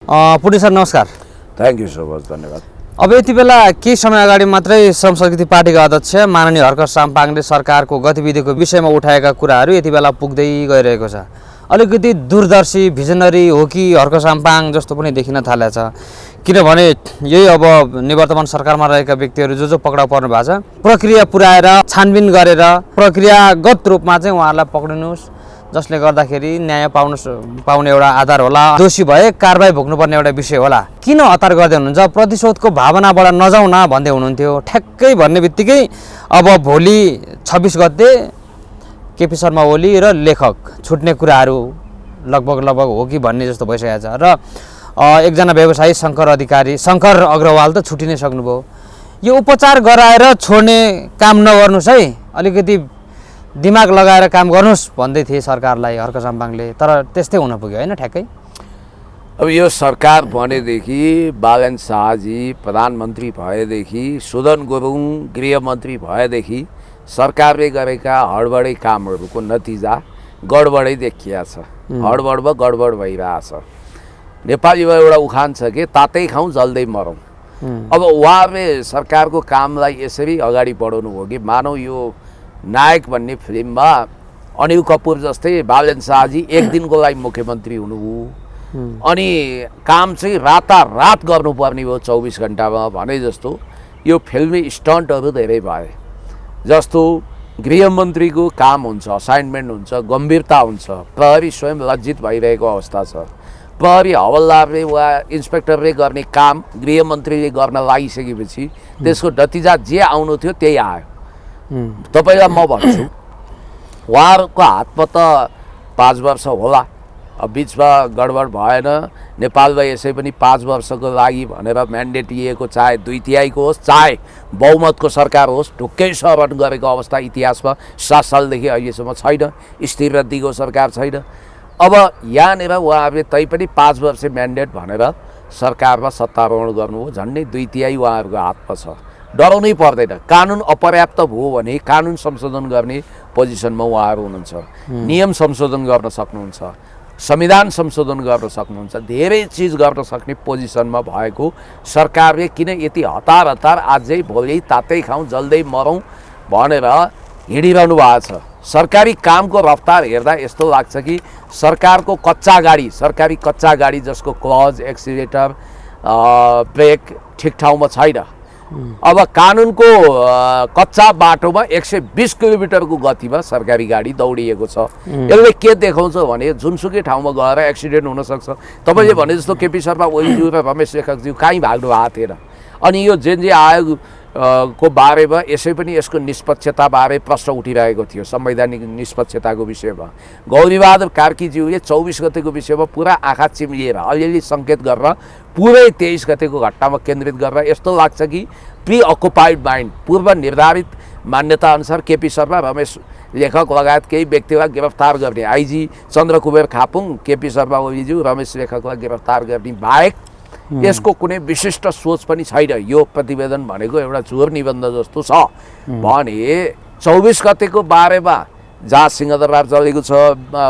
पुण्य सर नमस्कार। Thank you so much, धन्यवाद। अब यति बेला केही समय अगाडि मात्रै श्रम शक्ति पार्टीका अध्यक्ष माननीय हर्क साम्पाङले सरकारको गतिविधिको विषयमा उठाएका कुराहरू यति बेला पुग्दै गइरहेको छ। अलिकति दूरदर्शी भिजनरी हो कि हर्क साम्पाङ जस्तो पनि देखिन थालेको छ, किनभने यही अब निवर्तमान सरकारमा रहेका व्यक्तिहरू जो पक्राउ पर्नु भएको छ प्रक्रिया पुर्याएर छानबिन गरेर प्रक्रियागत रूपमा चाहिँ उहाँहरूलाई पक्रिनुहोस्, जसले गर्दाखेरि न्याय पाउने एउटा आधार होला, दोषी भए कारबाही भोग्नुपर्ने एउटा विषय होला। किन हतार गर्दै हुनुहुन्छ? प्रतिशोधको भावनाबाट नजाउँ न भन्दै हुनुहुन्थ्यो। ठ्याक्कै भन्ने बित्तिकै अब भोलि 26 गते केपी शर्मा ओली र लेखक छुट्ने कुराहरू लगभग हो कि भन्ने जस्तो भइसकेको छ। र एकजना व्यवसायी शङ्कर अग्रवाल त छुट्टिनै सक्नुभयो। यो उपचार गराएर छोड्ने काम नगर्नुहोस् है, अलिकति दिमाग लगाएर काम गर्नुहोस् भन्दै थिए सरकारलाई हर्क साम्पाङले, तर त्यस्तै हुन पुग्यो होइन ठ्याक्कै। अब यो सरकार बनेदेखि बालन शाहजी प्रधानमन्त्री भएदेखि, सुदन गुरुङ गृहमन्त्री भएदेखि सरकारले गरेका हडबडै कामहरूको नतिजा गडबडै देखिया छ। हडबडमा गडबड भइरहेछ। नेपालीमा एउटा उखान छ कि तातै खाउँ जल्दै मरौँ। अब उहाँहरूले सरकारको कामलाई यसरी अगाडि बढाउनु हो कि मानौ यो नायक भन्ने फिल्ममा अनिल कपुर जस्तै बालन शाहजी एक दिनको लागि मुख्यमन्त्री हुनुभयो, अनि काम चाहिँ रातारात गर्नुपर्ने भयो 24 घन्टामा भने जस्तो यो फिल्मी स्टन्टहरू धेरै भए। जस्तो गृहमन्त्रीको काम हुन्छ, असाइनमेन्ट हुन्छ, गम्भीरता हुन्छ, प्रहरी स्वयं लज्जित भइरहेको अवस्था छ। प्रहरी हवलदारले वा इन्सपेक्टरले गर्ने काम गृहमन्त्रीले गर्न लागिसकेपछि त्यसको नतिजा जे आउनु थियो त्यही आयो। तपाईँलाई म भन्छु, उहाँहरूको हातमा त 5 वर्ष होला, अब बिचमा गडबड भएन। नेपालमा यसै पनि 5 वर्षको लागि भनेर म्यान्डेट लिएको, चाहे 2/3 होस् चाहे बहुमतको सरकार होस्, ढुक्कै शरण गरेको अवस्था इतिहासमा 7 सालदेखि अहिलेसम्म छैन। स्थिरवृद्धिको सरकार छैन। अब यहाँनिर उहाँहरूले तैपनि 5 वर्ष म्यान्डेट भनेर सरकारमा सत्तारोहण गर्नु हो, झन्डै 2/3 उहाँहरूको हातमा छ। डराउनै पर्दैन। कानुन अपर्याप्त भयो भने कानुन संशोधन गर्ने पोजिसनमा उहाँहरू हुनुहुन्छ। नियम संशोधन गर्न सक्नुहुन्छ, संविधान संशोधन गर्न सक्नुहुन्छ, धेरै चिज गर्न सक्ने पोजिसनमा भएको सरकारले किन यति हतार आजै भोलि तातै खाउँ जल्दै मरौँ भनेर हिँडिरहनु भएको छ? सरकारी कामको रफ्तार हेर्दा यस्तो लाग्छ कि सरकारको सरकारी कच्चा गाडी जसको क्लच, एक्सिलेटर, ब्रेक ठिक ठाउँमा छैन। अब कानुनको कच्चा बाटोमा 120 किलोमिटरको गतिमा सरकारी गाडी दौडिएको छ। यसले के देखाउँछ भने जुनसुकै ठाउँमा गएर एक्सिडेन्ट हुनसक्छ। तपाईँले भने जस्तो केपी शर्मा ओलीज्यू र रमेश लेखकज्यू कहीँ भाग्नु भएको थिएन। अनि यो जेएनजी आयोग को बारेमा यसै पनि यसको निष्पक्षताबारे प्रश्न उठिरहेको थियो, संवैधानिक निष्पक्षताको विषयमा। गौरीबहादुर कार्कीज्यूले 24 गतेको विषयमा पुरा आँखा चिम्लिएर अलिअलि सङ्केत गरेर पुरै 23 गतेको घटनामा केन्द्रित गरेर यस्तो लाग्छ कि प्रि अकुपाइड माइन्ड, पूर्व निर्धारित मान्यताअनुसार केपी शर्मा, रमेश लेखक लगायत केही व्यक्तिलाई गिरफ्तार गर्ने, आइजी चन्द्रकुबेर खापुङ, केपी शर्मा ओलीज्यू, रमेश लेखकलाई गिरफ्तार गर्ने बाहेक यसको कुनै विशिष्ट सोच पनि छैन। यो प्रतिवेदन भनेको एउटा चोर निबन्ध जस्तो छ भने 24 गतेको बारेमा जहाँ सिंहदरबार जलेको छ,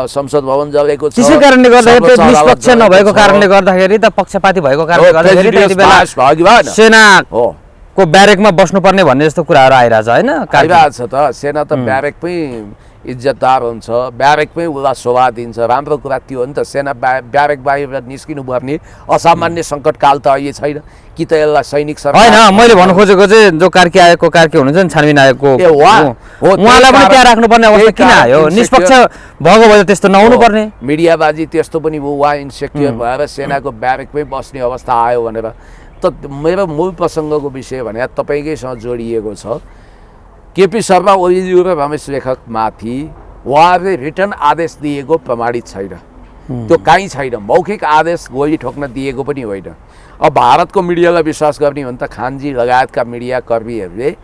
संसद भवन जलेको छ, त्यसै कारणले गर्दाखेरि निष्पक्ष नभएको कारणले गर्दाखेरि त पक्षपाती भएको कारणले गर्दाखेरि त्यति बेला सेनाको ब्यारेकमा बस्नुपर्ने भन्ने जस्तो कुराहरू आइरहेछ होइन? आइरहेछ त। सेना त ब्यारेकमै इज्जतदार हुन्छ, ब्यारेकमै उसलाई शोभा दिन्छ। राम्रो कुरा त्यो हो नि त। सेना ब्यारेक बाहिर निस्किनु पर्ने असामान्य सङ्कटकाल त अहिले छैन कि त यसलाई सैनिक सरकार होइन। मैले भन्नु खोजेको चाहिँ जो कार्की हुनुहुन्छ नि, छानबिन आयोगको उहाँलाई पनि त्यहाँ राख्नुपर्ने अवस्था किन आयो? निष्पक्ष भएको भए त्यस्तो नहुनु पर्ने। मिडियाबाजी त्यस्तो पनि भयो, उहाँ इन्सेक्युर भएर सेनाको ब्यारेकमै बस्ने अवस्था आयो भनेर। त मेरो मूल प्रसङ्गको विषय भने तपाईँकैसँग जोडिएको छ। केपी शर्मा ओलीज्यू र रमेश लेखकमाथि उहाँहरूले रिटर्न आदेश दिएको प्रमाणित छैन। त्यो कहीँ छैन। मौखिक आदेश गोली ठोक्न दिएको पनि होइन। अब भारतको मिडियालाई विश्वास गर्ने हो भने त खानजी लगायतका मिडियाकर्मीहरूले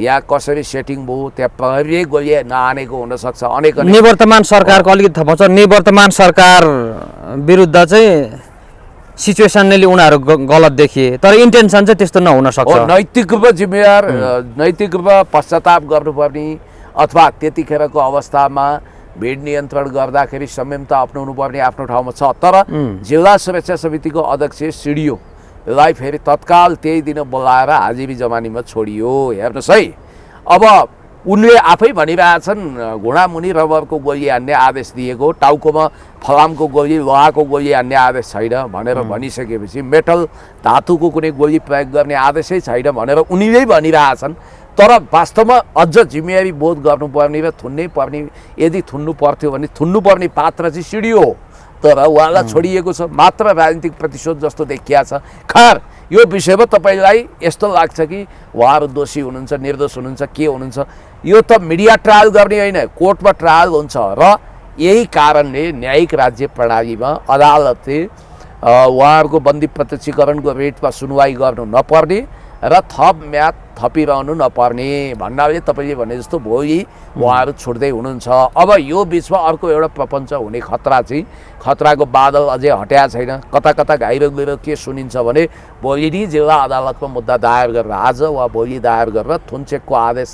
यहाँ कसरी सेटिङ भयो, त्यहाँ प्रहरीले गोली नहानेको हुनसक्छ। अनेक निवर्तमान सरकारको अलिकति थप छ। निवर्तमान सरकार विरुद्ध चाहिँ सिचुएसनले उनीहरू गलत देखिए, तर इन्टेन्सन चाहिँ त्यस्तो नहुन सक्छ। नैतिक रूपमा जिम्मेवार, नैतिक रूपमा पश्चाताप गर्नुपर्ने अथवा त्यतिखेरको अवस्थामा भिड नियन्त्रण गर्दाखेरि संयमता अपनाउनु पर्ने आफ्नो ठाउँमा छ। तर जिल्ला सुरक्षा समितिको अध्यक्ष सिडिओलाई फेरि तत्काल त्यही दिन बोलाएर हाजिरी जमानीमा छोडियो। हेर्नुहोस् है, अब उनले आफै भनिरहेछन् घुँडामुनि रबरको गोली हान्ने आदेश दिएको, टाउकोमा फलामको गोली लोहाको गोली हान्ने आदेश छैन भनेर भनिसकेपछि मेटल धातुको कुनै गोली प्रयोग गर्ने आदेशै छैन भनेर उनीले भनिरहेछन्। तर वास्तवमा अझ जिम्मेवारी बोध गर्नुपर्ने र थुन्नै पर्ने, यदि थुन्नु पर्थ्यो भने थुन्नुपर्ने पात्र चाहिँ सिडिओ हो, तर उहाँलाई छोडिएको छ। मात्र राजनीतिक प्रतिशोध जस्तो देखिया छ। खैर, यो विषयमा तपाईँलाई यस्तो लाग्छ कि उहाँहरू दोषी हुनुहुन्छ, निर्दोष हुनुहुन्छ, के हुनुहुन्छ? यो त मिडिया ट्रायल गर्ने होइन, कोर्टमा ट्रायल हुन्छ। र यही कारणले न्यायिक राज्य प्रणालीमा अदालतले उहाँहरूको बन्दी प्रत्यक्षीकरणको रेटमा सुनवाई गर्नु नपर्ने र थप म्याद थपिरहनु नपर्ने भन्नाले तपाईँले भने जस्तो भोलि उहाँहरू छुट्दै हुनुहुन्छ। अब यो बिचमा अर्को एउटा प्रपञ्च हुने खतरा चाहिँ, खतराको बादल अझै हट्या छैन। कता कता घाइरो गएर के सुनिन्छ भने भोलि नै जिल्ला अदालतमा मुद्दा दायर गरेर, आज वा भोलि दायर गरेर थुन्चेकको आदेश,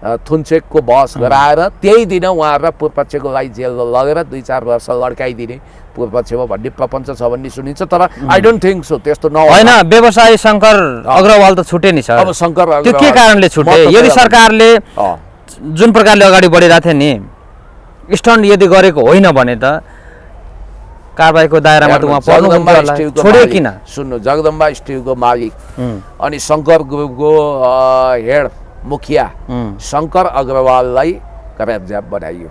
थुन्चेकको बहस गराएर त्यही दिन उहाँहरूलाई पूर्वपक्षको लागि जेल लगेर 2-4 वर्ष लड्काइदिने पूर्वपक्षमा भन्ने प्रपञ्च छ भन्ने सुनिन्छ। तर आई डोन्ट थिङ्क सो, त्यस्तो होइन। व्यवसायी शङ्कर अग्रवाल त छुटे नि सर। अब शङ्कर त्यो के कारणले छुटे? यदि सरकारले जुन प्रकारले अगाडि बढिरहेको थियो नि, स्टन्ट यदि गरेको होइन भने त कारबाहीको दायरामा त उहाँ पर्नु छोड्यो किन? सुन्नु, जगदम्बा स्टिलको मालिक अनि शङ्कर ग्रुपको हेड मुखिया शङ्कर अग्रवाललाई करापजाप बनाइयो।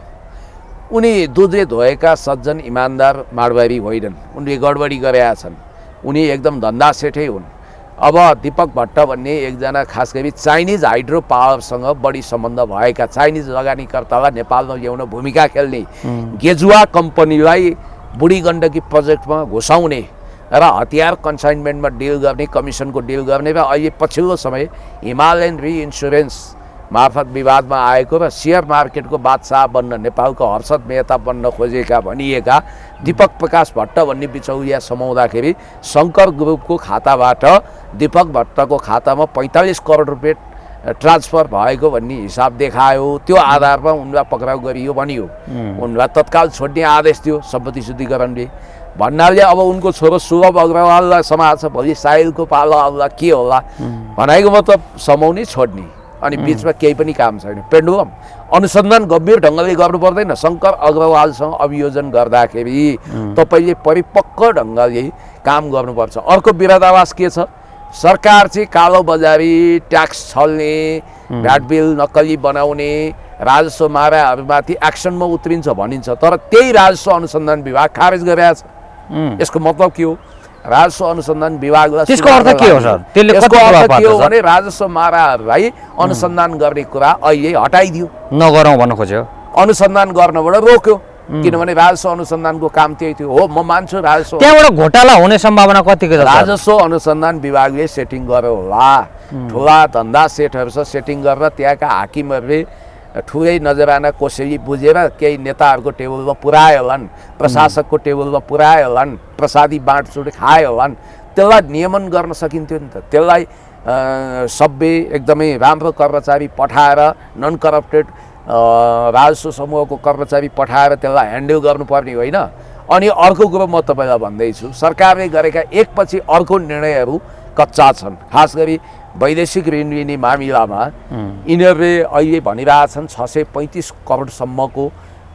उनी दुधले धोएका सज्जन इमान्दार माडवारी होइनन्, उनले गडबडी गरेका छन्। उनी एकदम धन्दा सेठै हुन्। अब दीपक भट्ट भन्ने एकजना खास गरी चाइनिज हाइड्रो पावरसँग बढी सम्बन्ध भएका चाइनिज लगानीकर्तालाई नेपालमा ल्याउन भूमिका खेल्ने गेजुवा कम्पनीलाई बुढी गण्डकी प्रोजेक्टमा घुसाउने र हतियार कन्साइनमेन्टमा डिल गर्ने, कमिसनको डिल गर्ने र अहिले पछिल्लो समय हिमालयन रिइन्स्योरेन्स मार्फत विवादमा आएको र सेयर मार्केटको बादशाह बन्न नेपालको हर्षद मेहता बन्न खोजेका भनिएका दीपक प्रकाश भट्ट भन्ने बिचौलिया समाउँदाखेरि शङ्कर ग्रुपको खाताबाट दीपक भट्टको खातामा 45 करोड रुपियाँ ट्रान्सफर भएको भन्ने हिसाब देखायो। त्यो आधारमा उनलाई पक्राउ गरियो भनियो। उनलाई तत्काल छोड्ने आदेश दियो सम्पत्ति शुद्धिकरणले। भन्नाले अब उनको छोरो सुलभ अग्रवाललाई समाज छ, भोलि साहिलको पालो आउला के होला भनेको मतलब समाउने छोड्ने, अनि बिचमा केही पनि काम छैन। पेन्डुलम अनुसन्धान गम्भीर ढङ्गले गर्नु पर्दैन। शङ्कर अग्रवालसँग अभियोजन गर्दाखेरि तपाईँले परिपक्व ढङ्गले काम गर्नुपर्छ। अर्को विरोधाभास के छ? सरकार चाहिँ कालो बजारी, ट्याक्स छल्ने, भ्याट बिल नक्कली बनाउने, राजस्व माराहरूमाथि एक्सनमा उत्रिन्छ भनिन्छ। तर त्यही राजस्व अनुसन्धान विभाग खारेज गरेको छ। यसको मतलब के हो? राजस्व अनुसन्धान विभागलाई त्यसको अर्थ के हो सर? त्यसको अर्थ के हो भने राजस्व माराहरूलाई अनुसन्धान गर्ने कुरा अहिले हटाइदियो, नगरौँ भन्न खोज्यो, अनुसन्धान गर्नबाट रोक्यो। किनभने राजस्व अनुसन्धानको काम त्यही थियो। हो, म मान्छु राजस्व, त्यहाँबाट घोटाला हुने सम्भावना कतिको छ? राजस्व अनुसन्धान विभागले सेटिङ गर्यो होला, ठुला धन्दा सेटहरूसँग सेटिङ गरेर त्यहाँका हाकिमहरूले ठुलै नजराना कोसेली बुझेर केही नेताहरूको टेबलमा पुर्यायो होलान्, प्रशासकको टेबलमा पुर्यायो होलान्, प्रसादी बाँडचुँड खायो होलान्। त्यसलाई नियमन गर्न सकिन्थ्यो नि त। त्यसलाई सभ्य एकदमै राम्रो कर्मचारी पठाएर, नन करप्टेड राजस्व समूहको कर्मचारी पठाएर त्यसलाई ह्यान्डल गर्नुपर्ने होइन। अनि अर्को कुरो म तपाईँलाई भन्दैछु, सरकारले गरेका एकपछि अर्को निर्णयहरू कच्चा छन्। खास गरी वैदेशिक ऋण लिने मामिलामा यिनीहरूले अहिले भनिरहेछन् 635 करोडसम्मको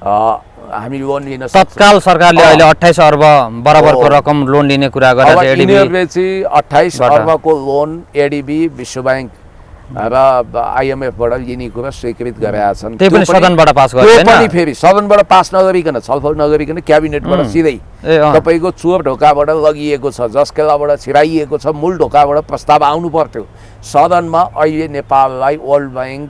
हामी लोन लिन सक्छौँ। तत्काल सरकारले अहिले 28 अर्ब बराबरको रकम लोन लिने कुरा गरेर यिनीहरूले चाहिँ 28 अर्बको लोन एडिबी, विश्व ब्याङ्क र आइएमएफबाट लिने कुरा स्वीकृत गरेका छन्। त्यो पनि सदनबाट पास गर्यो त्यो पनि फेरि सदनबाट पास नगरिकन, छलफल नगरिकन क्याबिनेटबाट सिधै तपाईँको चोर ढोकाबाट लगिएको छ, जसकेलाबाट छिराइएको छ। मूल ढोकाबाट प्रस्ताव आउनु पर्थ्यो सदनमा। अहिले नेपाललाई वर्ल्ड ब्याङ्क,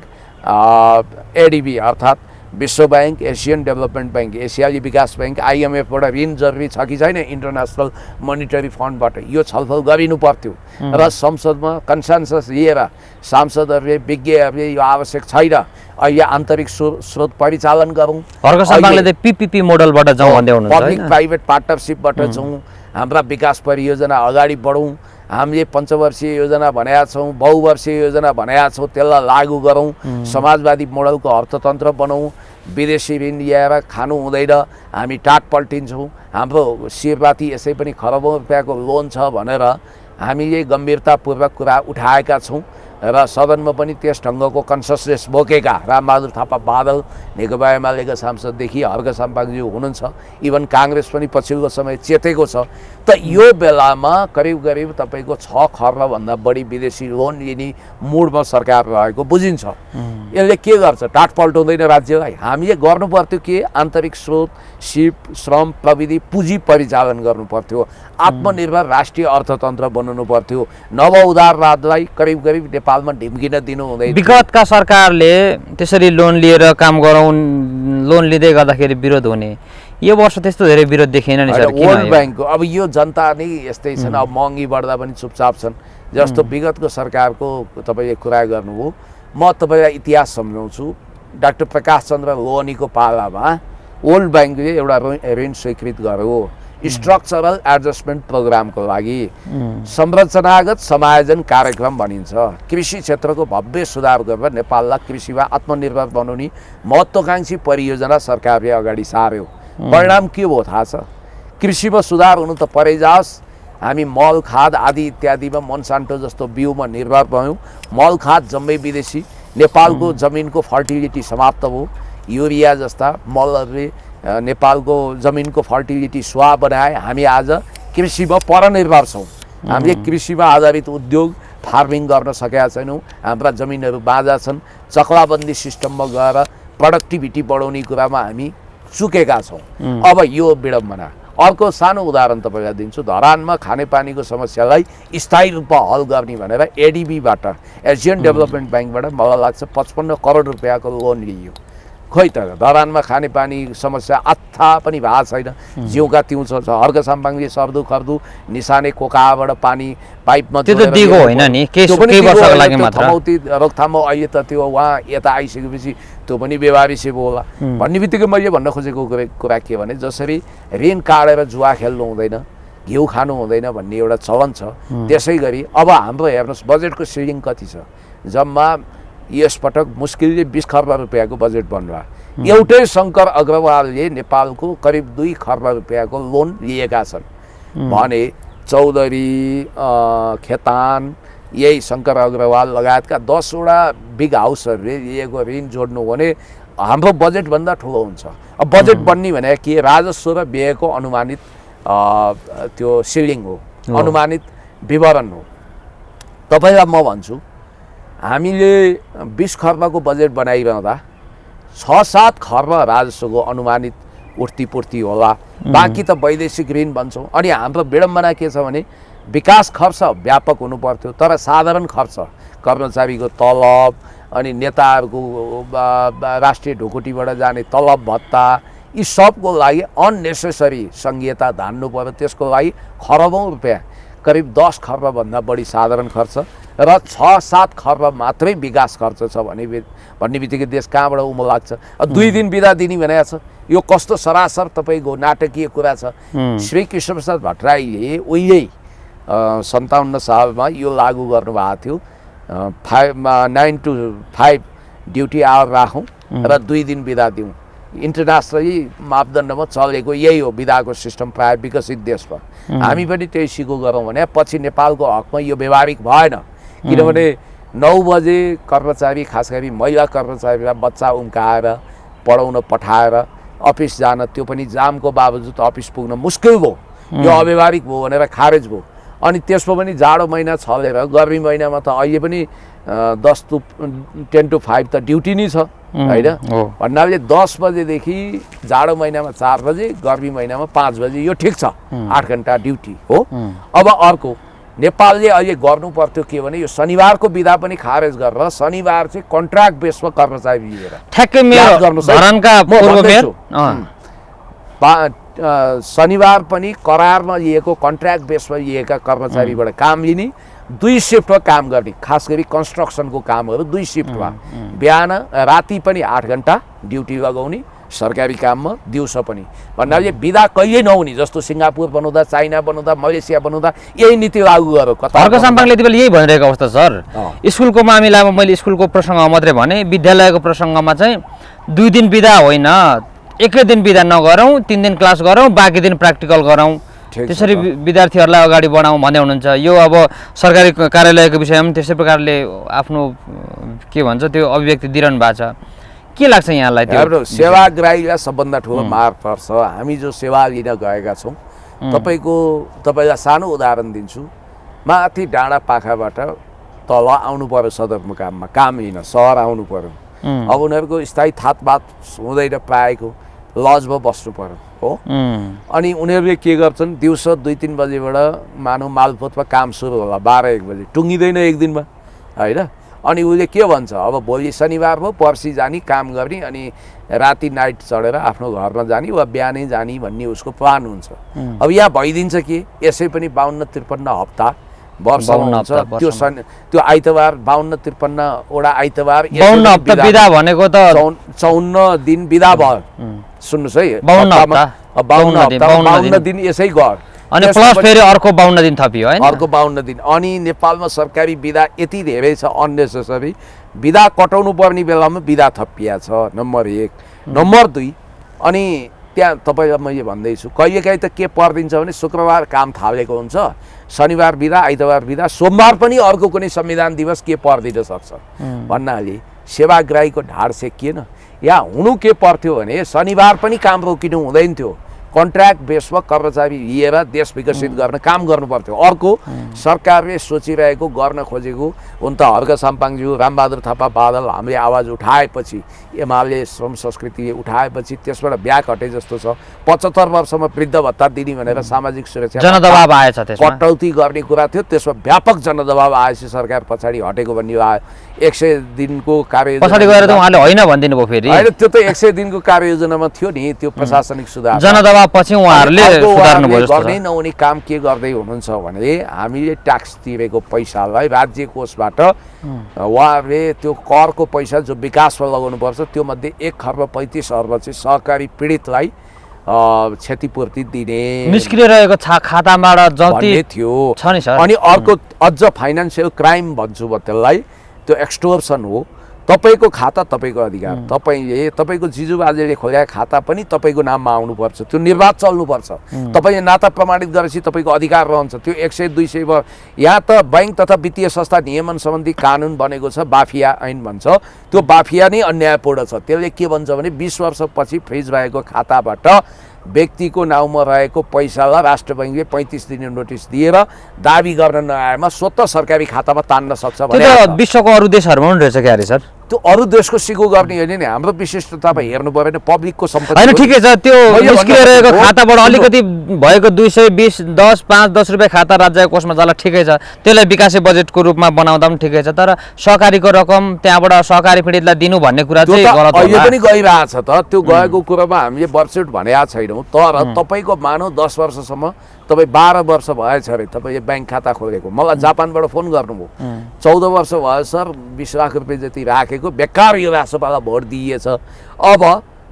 एडिबी अर्थात् विश्व ब्याङ्क, एसियन डेभलपमेन्ट ब्याङ्क, एसियाली विकास ब्याङ्क, आइएमएफबाट ऋण जरुरी छ कि छैन, इन्टरनेसनल मोनिटरी फन्डबाट, यो छलफल गरिनु पर्थ्यो। र संसदमा कन्सेन्सस लिएर सांसदहरूले, विज्ञहरूले यो आवश्यक छैन, अहिले आन्तरिक स्रोत परिचालन गरौँ। हर्क सम्पाङले त पिपिपी मोडलबाट जाउँ भन्दै हुनुहुन्छ, पब्लिक प्राइभेट पार्टनरसिपबाट जाउँ, हाम्रा विकास परियोजना अगाडि बढौँ। हामीले पञ्चवर्षीय योजना भनेका छौँ, बहुवर्षीय योजना भनेका छौँ, त्यसलाई लागू गरौँ। समाजवादी मोडलको अर्थतन्त्र बनाउँ। विदेशी ऋण ल्याएर खानु हुँदैन, हामी टाट पल्टिन्छौँ, हाम्रो शिरमाथि यसै पनि खरबौँ रुपियाँको लोन छ भनेर हामीले गम्भीरतापूर्वक कुरा उठाएका छौँ र सदनमा पनि त्यस ढङ्गको कन्सन्सस बोकेका रामबहादुर थापा बादल नेकपा एमालेका सांसददेखि हर्क साम्पाङज्यू हुनुहुन्छ, इभन काङ्ग्रेस पनि पछिल्लो समय चेतेको छ। त यो बेलामा करिब तपाईँको 6 खर्बभन्दा बढी विदेशी लोन लिने मुडमा सरकार रहेको बुझिन्छ। यसले के गर्छ? टाट पल्टाउँदैन राज्यलाई। हामीले गर्नुपर्थ्यो के? आन्तरिक स्रोत, सिप, श्रम, प्रविधि, पुँजी परिचालन गर्नुपर्थ्यो, आत्मनिर्भर राष्ट्रिय अर्थतन्त्र बनाउनु पर्थ्यो। नव उदारवादलाई करिब नेपालमा ढिम्किन दिनु हुँदैन। विगतका सरकारले त्यसरी लोन लिएर काम गराउन, लोन लिँदै गर्दाखेरि विरोध हुने, यो वर्ष त्यस्तो धेरै विरोध देखिएन नि सर। वर्ल्ड ब्याङ्कको अब यो जनता नै यस्तै छन्, अब महँगी बढ्दा पनि चुपचाप छन्। जस्तो विगतको सरकारको तपाईँले कुरा गर्नुभयो, म तपाईँलाई इतिहास सम्झाउँछु। डाक्टर प्रकाश चन्द्र लोहनीको पालामा वर्ल्ड ब्याङ्कले एउटा ऋण स्वीकृत गर्यो स्ट्रक्चरल एडजस्टमेन्ट प्रोग्रामको लागि। संरचनागत समायोजन कार्यक्रम भनिन्छ। कृषि क्षेत्रको भव्य सुधार गरेर नेपाललाई कृषिमा आत्मनिर्भर बनाउने महत्त्वकाङ्क्षी परियोजना सरकारले अगाडि सार्यो। परिणाम के भयो थाहा छ? कृषिमा सुधार हुनु त परै जाओस्, हामी मल खाद आदि इत्यादिमा मोन्सान्टो जस्तो बिउमा निर्भर भयौँ। मल खाद जम्मै विदेशी। नेपालको जमिनको फर्टिलिटी समाप्त भयो। युरिया जस्ता मलहरूले नेपालको जमिनको फर्टिलिटी सुहा बनाए। हामी आज कृषिमा परनिर्भर छौँ। हामीले कृषिमा आधारित उद्योग फार्मिङ गर्न सकेका छैनौँ। हाम्रा जमिनहरू बाँझा छन्। चक्लाबन्दी सिस्टममा गएर प्रोडक्टिभिटी बढाउने कुरामा हामी चुकेका छौँ। अब यो विडम्बना। अर्को सानो उदाहरण तपाईँलाई दिन्छु। धरानमा खानेपानीको समस्यालाई स्थायी रूपमा हल गर्ने भनेर एडिबीबाट, एसियन डेभलपमेन्ट ब्याङ्कबाट मलाई लाग्छ 55 करोड रुपियाँको लोन लिइयो। खोइ त धरानमा खानेपानी समस्या आत्था पनि भएको छैन। जिउका तिउँ छ। हर्क साम्पाङले सर्दु खर्दु निसाने कोकाबाट पानी पाइपमा त्यो त दिगो होइन नि, केही वर्षको लागि मात्र। थमौती रोकथाममा अहिले त त्यो उहाँ यता आइसकेपछि त्यो पनि व्यवहारिसे होला भन्ने बित्तिकै मैले भन्न खोजेको कुरा के भने जसरी ऋण काटेर जुवा खेल्नु हुँदैन, घिउ खानु हुँदैन भन्ने एउटा चलन छ, त्यसै गरी अब हाम्रो हेर्नुहोस् बजेटको सिलिङ कति छ? जम्मा यसपटक मुस्किलले 20 खर्ब रुपियाँको बजेट बन्नुभयो। एउटै शङ्कर अग्रवालले नेपालको करिब 2 खर्ब रुपियाँको लोन लिएका छन् भने चौधरी, खेतान, यही शङ्कर अग्रवाल लगायतका 10 वटा बिग हाउसहरूले लिएको ऋण जोड्नु भने हाम्रो बजेटभन्दा ठुलो हुन्छ। अब बजेट बन्ने भने के? राजस्व र व्ययको अनुमानित त्यो सिलिङ हो, अनुमानित विवरण हो। तपाईँलाई म भन्छु, हामीले 20 खर्बको बजेट बनाइरहँदा 6-7 खर्ब राजस्वको अनुमानित उठ्तीपूर्ति होला, बाँकी त वैदेशिक ऋण भन्छौँ। अनि हाम्रो विडम्बना के छ भने विकास खर्च व्यापक हुनु पर्थ्यो तर साधारण खर्च, कर्मचारीको तलब अनि नेताहरूको राष्ट्रिय ढुकुटीबाट जाने तलब भत्ता, यी सबको लागि अननेसेसरी संहिता धान्नु पर्यो। त्यसको लागि खरबौँ रुपियाँ, करिब 10 खर्बभन्दा बढी साधारण खर्च र 6-7 खर्ब मात्रै विकास खर्च छ भन्ने बित्तिकै देश कहाँबाट उमो लाग्छ? 2 दिन बिदा दिने भनेको छ। यो कस्तो सरासर तपाईँको नाटकीय कुरा छ। श्री कृष्णप्रसाद भट्टराईले उहिले 57 सालमा यो लागू गर्नुभएको थियो। 9 to 5 ड्युटी आवर राखौँ र 2 दिन बिदा दिउँ। इन्टरनेसनली मापदण्डमा चलेको यही हो बिदाको सिस्टम प्राय विकसित देशमा। हामी पनि त्यही सिको गरौँ भने पछि नेपालको हकमा यो व्यवहारिक भएन। किनभने 9 बजे कर्मचारी, खास गरी महिला कर्मचारीलाई बच्चा उम्काएर पढाउन पठाएर अफिस जान, त्यो पनि जामको बावजुद अफिस पुग्न मुस्किल भयो। यो अव्यवहारिक भयो भनेर खारेज भयो। अनि त्यसमा पनि जाडो महिना छलेर गर्मी महिनामा त अहिले पनि 10 to 5 त ड्युटी नै छ होइन। भन्नाले 10 बजेदेखि जाडो महिनामा 4 बजे, गर्मी महिनामा 5 बजे, यो ठिक छ, 8 घन्टा ड्युटी हो। अब अर्को नेपालले अहिले गर्नु पर्थ्यो के भने यो शनिबारको बिदा पनि खारेज गरेर शनिबार चाहिँ कन्ट्र्याक्ट बेसमा कर्मचारी लिएर ठ्याक्कै मेरो धरानका पूर्व मेयर शनिबार पनि करारमा लिएको कन्ट्र्याक्ट बेसमा लिएका कर्मचारीबाट काम लिने, 2 शिफ्टमा काम गर्ने, खास गरी कन्स्ट्रक्सनको कामहरू 2 शिफ्टमा, बिहान राति पनि 8 घन्टा ड्युटी लगाउने सरकारी काममा, दिउँसो पनि। भन्नाले बिदा कहिले नहुने, जस्तो सिङ्गापुर बनाउँदा, चाइना बनाउँदा, मलेसिया बनाउँदा यही नीति लागू गर्यो। हर्क साम्पाङले यति बेला यही भनिरहेको अवस्था सर। स्कुलको मामिलामा मैले स्कुलको प्रसङ्गमा मात्रै भने, विद्यालयको प्रसङ्गमा चाहिँ 2 दिन बिदा होइन, एकै दिन बिदा नगरौँ, 3 दिन क्लास गरौँ, बाँकी दिन प्र्याक्टिकल गरौँ, त्यसरी विद्यार्थीहरूलाई अगाडि बढाउँ भन्दै हुनुहुन्छ। यो अब सरकारी कार्यालयको विषयमा पनि त्यसै प्रकारले आफ्नो के भन्छ त्यो अभिव्यक्ति दिइरहनु भएको छ। के लाग्छ यहाँलाई त्यो? हाम्रो सेवाग्राहीलाई सबभन्दा ठुलो मार पर्छ। हामी जो सेवा लिन गएका छौँ, तपाईँलाई सानो उदाहरण दिन्छु। माथि डाँडा पाखाबाट तल आउनु पर्यो सदरमुकाममा काम लिन, सहर आउनु पर्यो। अब उनीहरूको स्थायी थातपात हुँदैन, प्रायःको लजमा बस्नु पर्यो हो। अनि उनीहरूले के गर्छन्, दिउँसो 2-3 बजेबाट मानव मालपोतमा काम सुरु होला 12-1 बजे, टुङ्गिँदैन एक दिनमा होइन। अनि उसले के भन्छ, अब भोलि शनिबार भयो, पर्सि जाने काम गर्ने, अनि राति नाइट चढेर आफ्नो घरमा जाने वा बिहानै जाने भन्ने उसको प्लान हुन्छ। अब यहाँ भइदिन्छ कि यसै पनि 52-53 हप्ता वर्षमा हुन्छ, त्यो आइतबार 52-53 वटा आइतबार 52 हप्ता बिदा भनेको त 54 दिन बिदा भयो। सुन्नुहोस् है, 52 दिन यसै गर, अनि प्लस फेरि अर्को 52 दिन थपियो हैन, अर्को 52 दिन। अनि नेपालमा सरकारी बिदा यति धेरै छ अननेसेसरी, बिदा कटाउनु पर्ने बेलामा बिदा थपिया छ, नम्बर 1। नम्बर 2, अनि त्यहाँ तपाईँलाई मैले भन्दैछु, कहिलेकाहीँ त के परिदिन्छ भने शुक्रबार काम थालेको हुन्छ, शनिबार बिदा, आइतबार बिदा, सोमबार पनि अर्को कुनै संविधान दिवस के परिदिन सक्छ भन्नाले सेवाग्राहीको ढाड सेकिएन। यहाँ हुनु के पर्थ्यो भने शनिबार पनि काम रोकिनु हुँदैन थियो, कन्ट्र्याक्ट बेसमा कर्मचारी लिएर देश विकसित गर्न काम गर्नु पर्थ्यो। अर्को सरकारले सोचिरहेको गर्न खोजेको हुन त हर्क साम्पाङज्यू, रामबहादुर थापा बादल हामीले आवाज उठाएपछि, एमाले श्रम संस्कृतिले उठाएपछि त्यसबाट ब्याक हटे जस्तो छ। 75 वर्षमा वृद्ध भत्ता दिने भनेर सामाजिक सुरक्षा जनदबाब आएछ, त्यसमा कटौती गर्ने कुरा थियो, त्यसमा व्यापक जनदबाब आएपछि सरकार पछाडि हटेको भन्ने आयो। 100 दिनको कार्ययोजना पछाडि गएर त उहाँले होइन भनिदिनु भयो फेरि। होइन, त्यो त 100 दिनको कार्ययोजनामा थियो नि, त्यो प्रशासनिक सुधार पछि उहाँहरूले सुधार्नु भयो जस्तो छ। गर्नै नहुने काम के गर्दै हुनुहुन्छ भने हामीले ट्याक्स तिरेको पैसालाई राज्य कोषबाट उहाँहरूले त्यो करको पैसा जो विकासमा लगाउनुपर्छ, त्यो मध्ये 1,35 अर्ब चाहिँ सहकारी पीडितलाई क्षतिपूर्ति दिने निस्किएर रहेको खाताबाट जति थियो छ नि सर। अनि अर्को अझ फाइनेन्सियल क्राइम भन्छु म त्यसलाई, त्यो एक्सटोर्सन हो। तपाईँको खाता तपाईँको अधिकार, तपाईँले तपाईँको जिजुबाजेले खोलेको खाता पनि तपाईँको नाममा आउनुपर्छ, त्यो निर्वाध चल्नुपर्छ। तपाईँले नाता प्रमाणित गरेपछि तपाईँको अधिकार रहन्छ। त्यो 100-200 यहाँ त बैंक तथा वित्तीय संस्था नियमन सम्बन्धी कानुन बनेको छ, बाफिया ऐन भन्छ। त्यो बाफिया नै अन्यायपूर्ण छ। त्यसले के भन्छ भने 20 वर्षपछि फ्रिज भएको खाताबाट व्यक्तिको नाउँमा रहेको पैसालाई राष्ट्र बैङ्कले 35 दिने नोटिस दिएर दाबी गर्न नआएमा स्वतः सरकारी खातामा तान्न सक्छ भने त्यो विश्वको अरू देशहरूमा पनि रहेछ क्या अरे सर? त्यो अरू देशको सिको गर्ने होइन नि, हाम्रो विशिष्टता हेर्नु पऱ्यो भने पब्लिकको सम्पत्ति होइन। ठिकै छ, त्यो निस्किएर रहेको खाताबाट अलिकति भएको 220, 10, 5, 10 रुपियाँ खाता राज्यको कोषमा जाला, ठिकै छ, त्यसलाई विकासे बजेटको रूपमा बनाउँदा पनि ठिकै छ। तर सहकारीको रकम त्यहाँबाट सहकारी पीडितलाई दिनु भन्ने कुरा चाहिँ गलत हो। अहिले पनि गइरहेछ त, त्यो गएको कुरामा हामीले बर्सेट भनेका छैनौँ। तर तपाईँको मानव 10 वर्षसम्म, तपाईँ 12 वर्ष भएछ अरे तपाईँले ब्याङ्क खाता खोलेको, मलाई जापानबाट फोन गर्नुभयो, 14 वर्ष भयो सर, 20 लाख रुपियाँ जति राखेको, बेकार यो राष्ट्रपालाई भोट दिइएछ। अब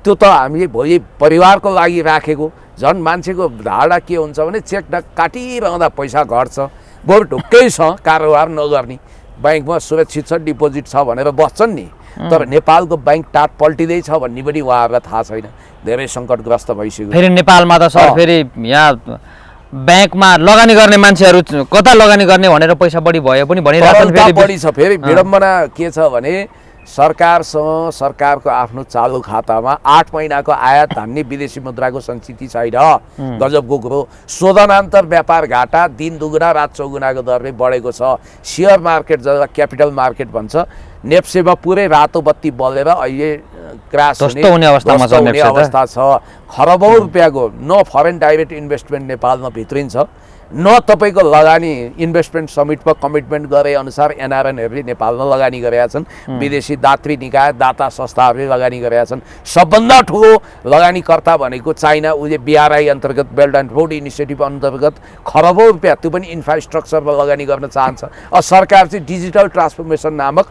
त्यो त हामीले भोलि परिवारको लागि राखेको, झन् मान्छेको धारणा के हुन्छ भने चेक काटिरहँदा पैसा घट्छ, बरु ढुक्कै छ कारोबार नगर्ने, ब्याङ्कमा सुरक्षित छ, डिपोजिट छ भनेर बस्छन् नि। तर नेपालको ब्याङ्क टाट पल्टिँदैछ भन्ने पनि उहाँहरूलाई थाहा छैन, धेरै सङ्कटग्रस्त भइसक्यो। फेरि नेपालमा त सर फेरि यहाँ ब्याङ्कमा लगानी गर्ने मान्छेहरू कता लगानी गर्ने भनेर पैसा बढी भयो पनि भनिरहेछन्। फेरि बढी छ। फेरि विडम्बना के छ भने सरकारसँग सरकारको आफ्नो चालु खातामा 8 महिनाको आयात धान्ने विदेशी मुद्राको सञ्चिति छैन। गजबको कुरो। शोधनान्तर व्यापार घाटा दिन दुगुना रात चौगुनाको दरले बढेको छ। सेयर मार्केट जसलाई क्यापिटल मार्केट भन्छ, नेप्सेमा पुरै रातो बत्ती बलेर अहिले क्रास हुने अवस्था छ। खरबौँ रुपियाँको न फरेन डाइरेक्ट इन्भेस्टमेन्ट नेपालमा भित्रिन्छ, न तपाईँको लगानी इन्भेस्टमेन्ट समिटमा कमिटमेन्ट गरे अनुसार एनआरएनहरूले नेपालमा लगानी गरेका छन्, विदेशी दात्री निकाय दाता संस्थाहरूले लगानी गरेका छन्। सबभन्दा ठुलो लगानीकर्ता भनेको चाइना, उसले BRI अन्तर्गत बेल्ट एन्ड रोड इनिसिएटिभ अन्तर्गत खरबौँ रुपियाँ त्यो पनि इन्फ्रास्ट्रक्चरमा लगानी गर्न चाहन्छ। सरकार चाहिँ डिजिटल ट्रान्सफर्मेसन नामक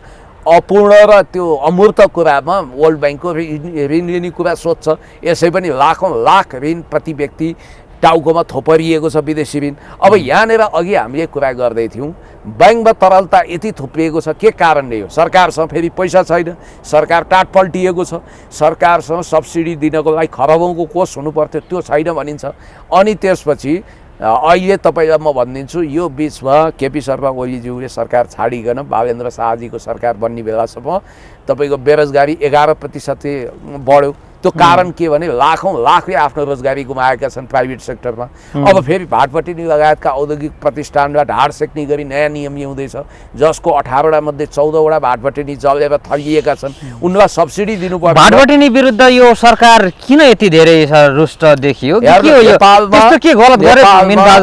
अपूर्ण र त्यो अमूर्त कुरामा वर्ल्ड ब्याङ्कको ऋण लिने कुरा सोध्छ। यसै पनि लाखौँ लाख ऋण प्रति व्यक्ति टाउकोमा थोपरिएको छ, विदेशी ऋण। अब यहाँनिर अघि हामीले कुरा गर्दै थियौँ, बैंकमा तरलता यति थुप्रिएको छ, के कारणले हो? सरकारसँग फेरि पैसा छैन, सरकार टाटपल्टिएको छ, सरकारसँग सब्सिडी दिनको लागि खरबौँको कोष हुनुपर्थ्यो, त्यो छैन भनिन्छ। अनि त्यसपछि अहिले तपाईँलाई म भनिदिन्छु, यो बिचमा केपी शर्मा ओलीज्यूले सरकार छाडिकन बालेन्द्र शाहजीको सरकार बन्ने बेलासम्म तपाईँको बेरोजगारी 11% बढ्यो। त्यो कारण के भने लाखौँ लाखले आफ्नो रोजगारी गुमाएका छन् प्राइभेट सेक्टरमा। अब फेरि भाटपट्टिनी लगायतका औद्योगिक प्रतिष्ठानमा ढाड सेक्ने गरी नयाँ नियम ल्याउँदैछ, जसको 18वटा मध्ये 14वटा भाटपट्टिनी जलेर थलिएका छन्। उनलाई सब्सिडी दिनुपर्छ। भाटपट्टिनी विरुद्ध यो सरकार किन यति धेरै रुष्ट देखियो? त्यस्तो के गलत गरे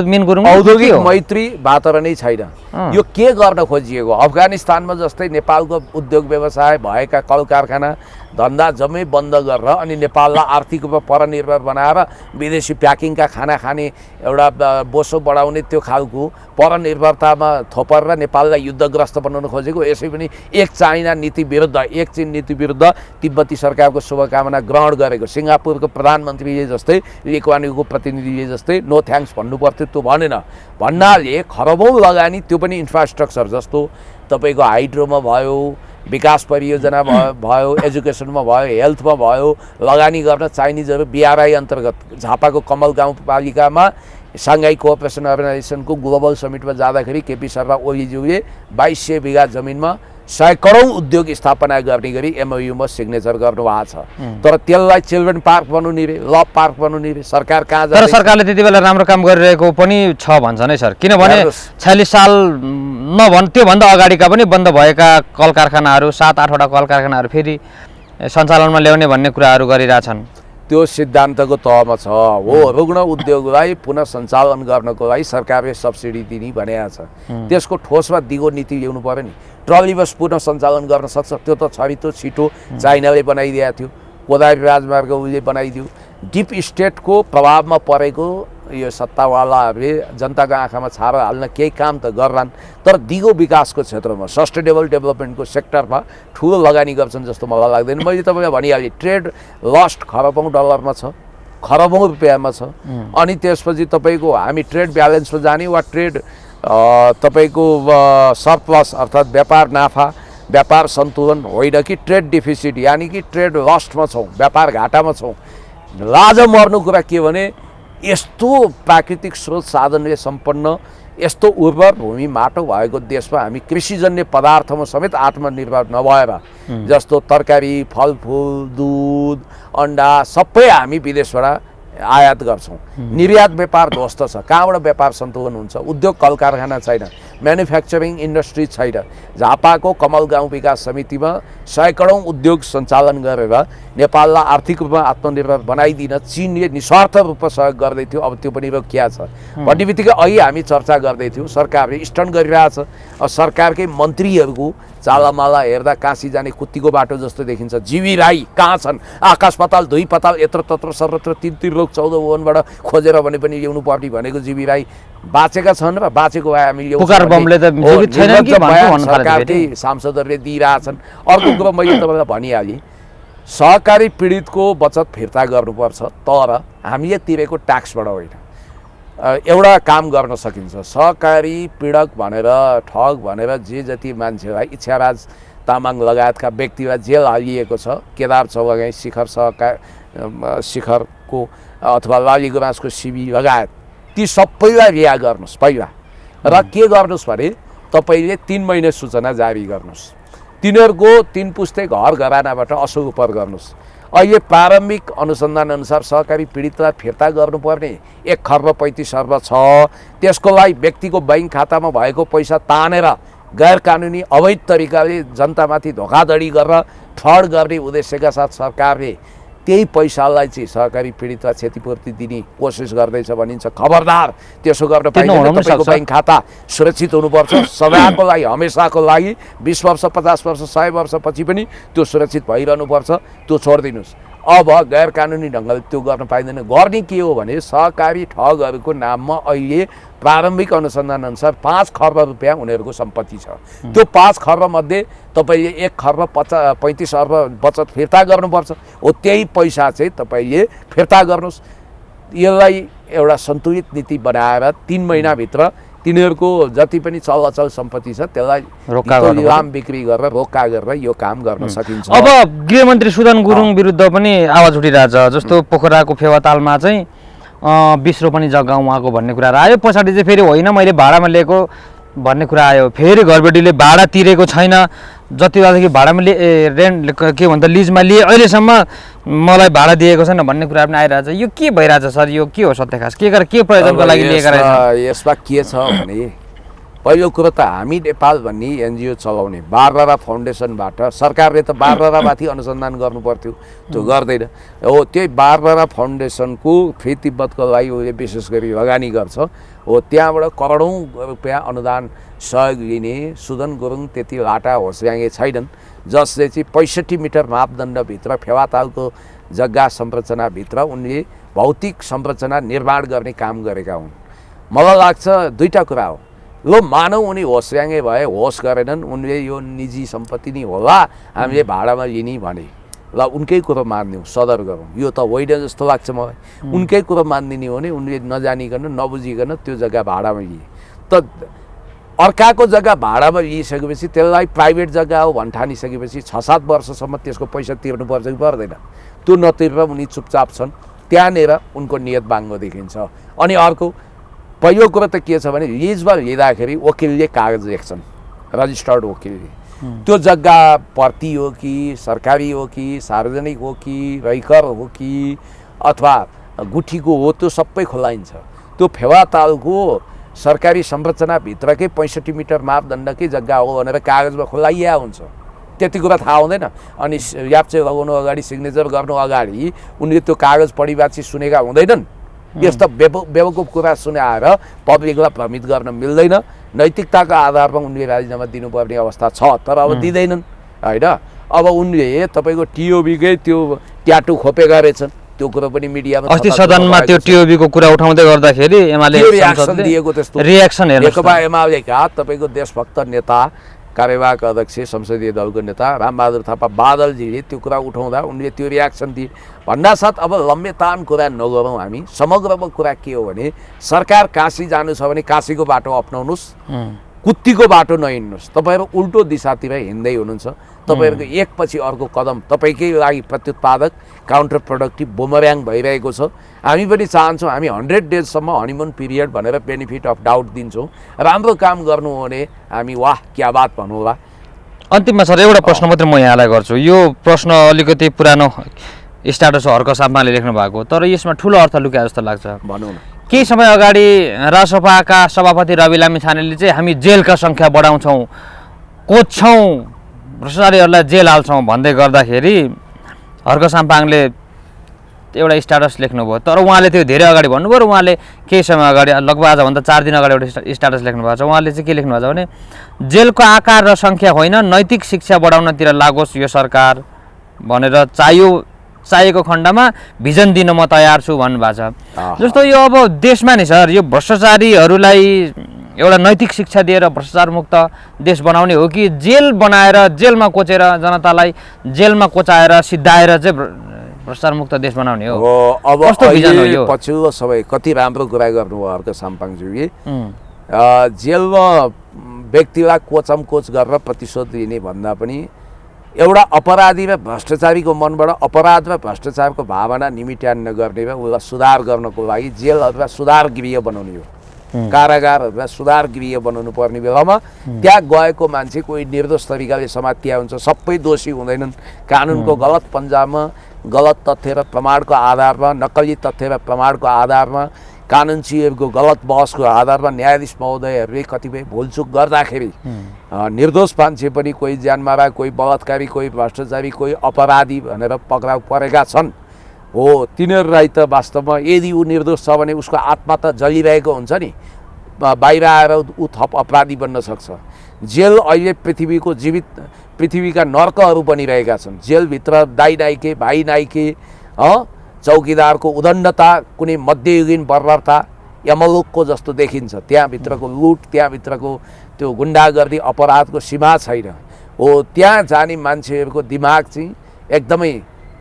मिन गुरुङ? औद्योगिक मैत्री वातावरणै छैन। यो के गर्न खोजिएको? अफगानिस्तानमा जस्तै नेपालको उद्योग व्यवसाय भएका कल कारखाना धन्दा जम्मै बन्द गरेर अनि नेपाललाई आर्थिक रूपमा परनिर्भर बनाएर विदेशी प्याकिङका खाना खाने एउटा बोसो बढाउने त्यो खालको परनिर्भरतामा थोपर नेपाललाई युद्धग्रस्त बनाउन खोजेको। यसै पनि एक चाइना नीति विरुद्ध, एक चीन नीति विरुद्ध तिब्बती सरकारको शुभकामना ग्रहण गरेको। सिङ्गापुरको प्रधानमन्त्रीले जस्तै, ली कुआन यूको प्रतिनिधिले जस्तै नो थ्याङ्क्स भन्नु पर्थ्यो, त्यो भनेन। भन्नाले खरबौँ लगानी, त्यो पनि इन्फ्रास्ट्रक्चर जस्तो तपाईँको हाइड्रोमा भयो, विकास परियोजना भयो, एजुकेसनमा भयो, हेल्थमा भयो, लगानी गर्न चाइनिजहरू BRI अन्तर्गत झापाको कमल गाउँपालिकामा साङ्घाई कोअपरेसन अर्गनाइजेसनको ग्लोबल समिटमा जाँदाखेरि केपी शर्मा ओलीज्यूले 2200 बिघा जमिनमा 100 करोड उद्योग स्थापना गर्ने गरी MOU सिग्नेचर गर्नुभएको छ। तर त्यसलाई चिल्ड्रेन पार्क बनाउने रे, लभ पार्क बनाउने रे, सरकार कहाँ जान्छ? तर सरकारले त्यति बेला राम्रो काम गरिरहेको पनि छ भन्छ नै सर। किनभने 46 साल त्योभन्दा अगाडिका पनि बन्द भएका कल कारखानाहरू, 7-8वटा कल कारखानाहरू फेरि सञ्चालनमा ल्याउने भन्ने कुराहरू गरिरहेछन्। त्यो सिद्धान्तको तहमा छ। हो, रुग्ण उद्योगलाई पुनः सञ्चालन गर्नको लागि सरकारले सब्सिडी दिने भनेको छ। त्यसको ठोसमा दिगो नीति ल्याउनु पर्यो नि। ट्रली बस पुनः सञ्चालन गर्न सक्छ, त्यो त छरितो छिटो चाइनाले बनाइदिएको थियो, कोदारी राजमार्ग उसले बनाइदियो। डिप स्टेटको प्रभावमा परेको यो सत्तावालाहरूले जनताको आँखामा छारो हाल्न केही काम त गर्लान्, तर दिगो विकासको क्षेत्रमा, सस्टेनेबल डेभलपमेन्टको सेक्टरमा ठुलो लगानी गर्छन् जस्तो मलाई लाग्दैन। मैले तपाईँलाई भनिहालेँ, ट्रेड लस्ट खरबौँ डलरमा छ, खरबौँ रुपियाँमा छ। अनि त्यसपछि तपाईँको हामी ट्रेड ब्यालेन्समा जाने वा ट्रेड तपाईँको सरप्लस अर्थात् व्यापार नाफा, व्यापार सन्तुलन होइन कि ट्रेड डिफिसिट, यानि कि ट्रेड लस्टमा छौँ, व्यापार घाटामा छौँ। लाज मर्नु कुरा के भने यस्तो प्राकृतिक स्रोत साधनले सम्पन्न, यस्तो उर्वर भूमि माटो भएको देशमा हामी कृषिजन्य पदार्थमा समेत आत्मनिर्भर नभएर, जस्तो तरकारी, फलफुल, दुध, अन्डा सबै हामी विदेशबाट आयात गर्छौँ। निर्यात व्यापार ध्वस्त छ। कहाँबाट व्यापार सन्तुलन हुन्छ? उद्योग कल कारखाना छैन, म्यानुफ्याक्चरिङ इन्डस्ट्री छैन। झापाको कमल गाउँ विकास समितिमा 100 करोड उद्योग सञ्चालन गरेर नेपाललाई आर्थिक रूपमा आत्मनिर्भर बनाइदिन चीनले निस्वार्थ रूपमा सहयोग गर्दै थियो। अब त्यो पनि रोकिया छ भन्ने बित्तिकै अहिले हामी चर्चा गर्दै थियौँ, सरकारले स्टन्ट गरिरहेछ। सरकारकै मन्त्रीहरूको चालामाला हेर्दा काशी जाने कुत्तीको बाटो जस्तो देखिन्छ। जीवी राई कहाँ छन्? आकाश पाताल धुई पाताल यत्र तत्र सर्वत्र 3 लोक 14 भवनबाट खोजेर भने पनि ल्याउनु पर्ने भनेको जीवी राई बाँचेका छन् र बाँचेको भए हामी सरकारकै सांसदहरूले दिइरहेछन्। अर्को कुरो मैले तपाईँलाई भनिहालेँ, सहकारी पीडितको बचत फिर्ता गर्नुपर्छ, तर हामीले तिरेको ट्याक्सबाट होइन। एउटा काम गर्न सकिन्छ, सहकारी पीडक भनेर, ठग भनेर जे जति मान्छेलाई, इच्छाराज तामाङ लगायतका व्यक्तिलाई जेल हालिएको छ, केदार चौगाई शिखरको अथवा लाली गुराँसको सिबी लगायत, ती सबैलाई रिहा गर्नुहोस् पहिला। र के गर्नुहोस् भने तपाईँले 3 महिना सूचना जारी गर्नुहोस्, तिनीहरूको 3 पुस्ते घर घरानाबाट असुपर गर्नुहोस्। अहिले प्रारम्भिक अनुसन्धान अनुसार सहकारी पीडितलाई फिर्ता गर्नुपर्ने 1,35 अर्ब छ। त्यसको लागि व्यक्तिको बैंक खातामा भएको पैसा तानेर गैर कानुनी अवैध तरिकाले जनतामाथि धोखाधडी गरेर फ्रड गर्ने उद्देश्यका साथ सरकारले त्यही पैसालाई चाहिँ सहकारी पीडितलाई क्षतिपूर्ति दिने कोसिस गर्दैछ भनिन्छ। खबरदार, त्यसो गर्न पाइँदैन। तपाईँको बैंक खाता सुरक्षित हुनुपर्छ सदाको लागि, हमेसाको लागि। 20 वर्ष, 50 वर्ष, 100 वर्षपछि पनि त्यो सुरक्षित भइरहनुपर्छ। त्यो छोडिदिनुहोस्। अब गैर कानुनी ढङ्गले त्यो गर्न पाइँदैन। गर्ने के हो भने सहकारी ठगहरूको नाममा अहिले प्रारम्भिक अनुसन्धान अनुसार 5 खर्ब रुपियाँ उनीहरूको सम्पत्ति छ। त्यो 5 खर्ब मध्ये तपाईँले 1,35 अर्ब बचत फिर्ता गर्नुपर्छ। हो, त्यही पैसा चाहिँ तपाईँले फिर्ता गर्नुहोस्। यसलाई एउटा सन्तुलित नीति बनाएर 3 महिनाभित्र तिनीहरूको जति पनि चल सम्पत्ति छ त्यसलाई रोक्का गर्नु लिलाम बिक्री गरेर रोक्का गरेर यो काम गर्न सकिन्छ। अब गृहमन्त्री सुदन गुरुङ विरुद्ध पनि आवाज उठिरहेछ, जस्तो पोखराको फेवातालमा चाहिँ 20 रोपनी जग्गा उहाँको भन्ने कुरा आयो, पछाडि चाहिँ फेरि होइन मैले भाडामा लिएको भन्ने कुरा आयो, फेरि घरबेटीले भाडा तिरेको छैन, जति बेलादेखि भाडामा रेन्ट के भन्छ लिजमा लिए अहिलेसम्म मलाई भाडा दिएको छैन भन्ने कुरा पनि आइरहेछ। यो के भइरहेछ सर, यो के हो सत्य खास, के प्रयोजनको लागि लिएका रहेछ? यसमा के छ भने पहिलो कुरो त हामी नेपाल भन्ने एनजिओ चलाउने बारबारा फाउन्डेसनबाट सरकारले त बारबारामाथि अनुसन्धान गर्नु पर्थ्यो, त्यो गर्दैन। हो त्यही बारबारा फाउन्डेसनको फ्री तिब्बतको लागि उसले विशेष गरी लगानी गर्छ, हो त्यहाँबाट करोडौँ रुपियाँ अनुदान सहयोग लिने सुदन गुरुङ त्यति लाटा होस्याङ्गे छैनन्, जसले चाहिँ 65 मिटर मापदण्डभित्र फेवातालको जग्गा संरचनाभित्र उनले भौतिक संरचना निर्माण गर्ने काम गरेका हुन्। मलाई लाग्छ दुईवटा कुरा हो, ल मानौ उनी होस्याङ्गे भए, होस गरेनन्, उनले यो निजी सम्पत्ति नै होला हामीले भाडामा लिने भने ल उनकै कुरो मानिदिउँ, सदर गरौँ, यो त होइन जस्तो लाग्छ मलाई। उनकै कुरो मानिदिने हो भने उनले नजानिकन नबुझिकन त्यो जग्गा भाडामा लिए, त अर्काको जग्गा भाडामा लिइसकेपछि त्यसलाई प्राइभेट जग्गा हो भन्ठानिसकेपछि 6-7 वर्षसम्म त्यसको पैसा तिर्नुपर्छ कि पर्दैन, त्यो नतिरेर उनी चुपचाप छन्, त्यहाँनिर उनको नियत बाङ्गो देखिन्छ। अनि अर्को पहिलो कुरो त के छ भने लिजमा लिँदाखेरि वकिलले कागज लेख्छन्, रजिस्टर्ड वकिलले, त्यो जग्गा पर्ती हो कि सरकारी हो कि सार्वजनिक हो कि रैकर हो कि अथवा गुठीको हो, त्यो सबै खुलाइन्छ। त्यो फेवातालको सरकारी संरचनाभित्रकै 65 मिटर मापदण्डकै जग्गा हो भनेर कागजमा खुलाइया हुन्छ, त्यति कुरा थाहा हुँदैन। अनि याप्चे लगाउनु अगाडि सिग्नेचर गर्नु अगाडि उनले त्यो कागज पढिबाची सुनेका हुँदैनन्। यस्तो बेवकुफ कुरा सुनाएर पब्लिकलाई भ्रमित गर्न मिल्दैन। नैतिकताको आधारमा उनले राजीनामा दिनुपर्ने अवस्था छ, तर अब दिँदैनन् होइन। अब उनले तपाईँको टिओबीकै त्यो ट्याटु खोपेका रहेछन्, त्यो कुरो पनि मिडियामा अस्ति सदनमा त्यो टिओबीको कुरा उठाउँदै गर्दाखेरि एमाले रियाक्सन दिएको, त्यस्तो रियाक्सन नेकपा एमालेका तपाईँको देशभक्त नेता कार्यवाहक अध्यक्ष संसदीय दलको नेता रामबहादुर थापा बादलजीले त्यो कुरा उठाउँदा उनले त्यो रियाक्सन दिए। भन्नासाथ अब लम्बेतान कुरा नगरौँ, हामी समग्रमा कुरा के हो भने सरकार काशी जानु छ भने काशीको बाटो अपनाउनुहोस्, कुत्तीको बाटो नहिँड्नुहोस्। तपाईँहरू उल्टो दिशातिर हिँड्दै हुनुहुन्छ, तपाईँहरूको एकपछि अर्को कदम तपाईँकै लागि प्रत्युत्पादक काउन्टर प्रोडक्टिभ बुमर्याङ भइरहेको छ। हामी पनि चाहन्छौँ हामी 100 डेजसम्म हनीमुन पिरियड भनेर बेनिफिट अफ डाउट दिन्छौँ, राम्रो काम गर्नु हो भने हामी वाह क्या बात भन्नु होला। अन्तिममा सर एउटा प्रश्न मात्रै म यहाँलाई गर्छु, यो प्रश्न अलिकति पुरानो स्ट्याटस हर्क साम्पाङले लेख्नु भएको, तर यसमा ठुलो अर्थ लुक्या जस्तो लाग्छ। भनौँ न, केही समय अगाडि रासपाका सभापति रवि लामिछानेले चाहिँ हामी जेलका सङ्ख्या बढाउँछौँ, कोच्छौँ, भ्रष्टाचारीहरूलाई जेल हाल्छौँ भन्दै गर्दाखेरि हर्क साम्पाङले एउटा स्ट्याटस लेख्नुभयो, तर उहाँले त्यो धेरै अगाडि भन्नुभयो र उहाँले केही समय अगाडि लगभग आजभन्दा 4 दिन अगाडि एउटा स्ट्याटस लेख्नुभएको छ। उहाँले चाहिँ के लेख्नुभएको छ भने जेलको आकार र सङ्ख्या होइन नैतिक शिक्षा बढाउनतिर लागोस् यो सरकार भनेर चाहिएको खण्डमा भिजन दिन म तयार छु भन्नुभएको छ। जस्तो यो अब देशमा नि सर यो भ्रष्टाचारीहरूलाई एउटा नैतिक शिक्षा दिएर भ्रष्टाचार मुक्त देश बनाउने हो कि जेल बनाएर जेलमा कोचेर जनतालाई जेलमा कोचाएर सिद्धाएर चाहिँ भ्रष्टाचार मुक्त देश बनाउने हो? अब कस्तो भिजन हो यो? पछिल्लो समय कति राम्रो कुरा गर्नुभयो हर्क साम्पाङज्यूले। जेलमा व्यक्तिलाई कोच गरेर प्रतिशोध दिने भन्दा पनि एउटा अपराधी र भ्रष्टाचारीको मनबाट अपराध र भ्रष्टाचारको भावना निमिट्यान्न गर्ने र उसलाई सुधार गर्नको लागि जेल अथवा सुधार गृह बनाउने हो, कारागार अथवा सुधार गृह बनाउनु पर्ने बेलामा त्यहाँ गएको मान्छे कोही निर्दोष तरिकाले समातिया हुन्छ, सबै दोषी हुँदैनन्। कानुनको गलत पन्जामा गलत तथ्य र प्रमाणको आधारमा, नक्कली तथ्य र प्रमाणको आधारमा, कानुनचियरको गलत बहसको आधारमा न्यायाधीश महोदयहरूले कतिपय भुलचुक गर्दाखेरि निर्दोष मान्छे पनि कोही ज्यानमारा, कोही बलात्कारी, कोही भ्रष्टाचारी, कोही अपराधी भनेर पक्राउ परेका छन्। हो तिनीहरूलाई त वास्तवमा यदि ऊ निर्दोष छ भने उसको आत्मा त जलिरहेको हुन्छ नि, बाहिर आएर ऊ थप अपराधी बन्न सक्छ। जेल अहिले पृथ्वीका नर्कहरू बनिरहेका छन्। जेलभित्र दाइ नाइके, भाइ नाइके, चौकीदारको उदण्डता, कुनै मध्ययुगीन बर्बरता यमलोकको जस्तो देखिन्छ। त्यहाँभित्रको लुट, त्यहाँभित्रको त्यो गुन्डागर्दी अपराधको सीमा छैन। हो त्यहाँ जाने मान्छेहरूको दिमाग चाहिँ एकदमै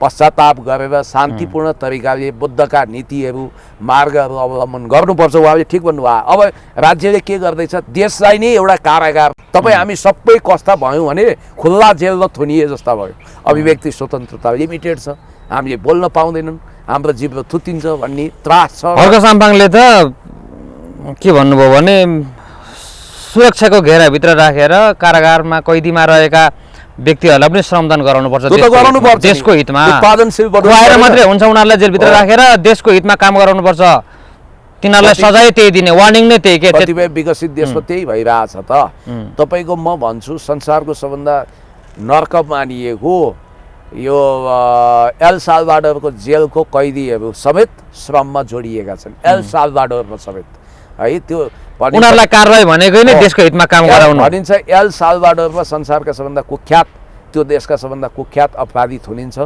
पश्चाताप गरेर शान्तिपूर्ण तरिकाले बुद्धका नीतिहरू मार्गहरू अवलम्बन गर्नुपर्छ। उहाँले ठिक भन्नुभयो। अब राज्यले के गर्दैछ, देशलाई नै एउटा कारागार, तपाईँ हामी सबै कस्ता भयौँ भने खुल्ला जेलमा थुनिए जस्ता भयो। अभिव्यक्ति स्वतन्त्रता लिमिटेड छ, हामीले बोल्न पाउँदैनौँ, हाम्रो जिब्रो थुत्तिन्छ भन्ने त्रास छ। हर्क साम्पाङले त के भन्नुभयो भने सुरक्षाको घेराभित्र राखेर कारागारमा कैदीमा रहेका व्यक्तिहरूलाई पनि श्रमदान गराउनुपर्छ, देशको हितमा। खुवाएर मात्रै हुन्छ, उनीहरूलाई जेलभित्र राखेर देशको हितमा काम गराउनुपर्छ, तिनीहरूलाई सजाय त्यही दिने, वार्निङ नै त्यही के। कतिपय विकसित देशमा त्यही भइरहेछ त। तपाईँको म भन्छु संसारको सबभन्दा नर्क मानिएको यो एल साल्भाडोरको जेलको कैदीहरू समेत श्रममा जोडिएका छन्, एल साल्भाडोरमा समेत है। त्यो उनीहरूलाई कारबाही भनेकै नै देशको हितमा काम गराउनु भनिन्छ। एल साल्भाडोरमा संसारका सबभन्दा कुख्यात, त्यो देशका सबभन्दा कुख्यात अपराधी थुनिन्छ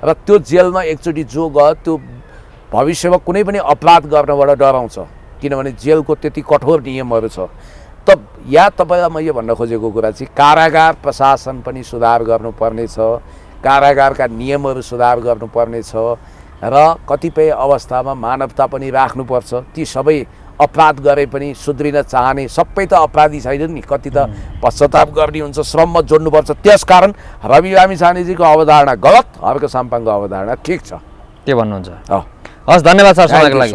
र त्यो जेलमा एकचोटि जो गयो त्यो भविष्यमा कुनै पनि अपराध गर्नबाट डराउँछ, किनभने जेलको त्यति कठोर नियमहरू छ। त या तपाईँलाई म यो भन्न खोजेको कुरा चाहिँ कारागार प्रशासन पनि सुधार गर्नुपर्ने छ, कारागारका नियमहरू सुधार गर्नुपर्ने छ र कतिपय अवस्थामा मानवता पनि राख्नुपर्छ। ती सबै अपराध गरे पनि सुध्रिन चाहने सबै त अपराधी छैनन् नि, कति त पश्चाताप गर्ने हुन्छ, श्रममा जोड्नुपर्छ। त्यसकारण रवि लामिछानेजीको अवधारणा गलत, हर्क साम्पाङको अवधारणा ठिक छ। के भन्नुहुन्छ? हस्, धन्यवाद सर समयको लागि।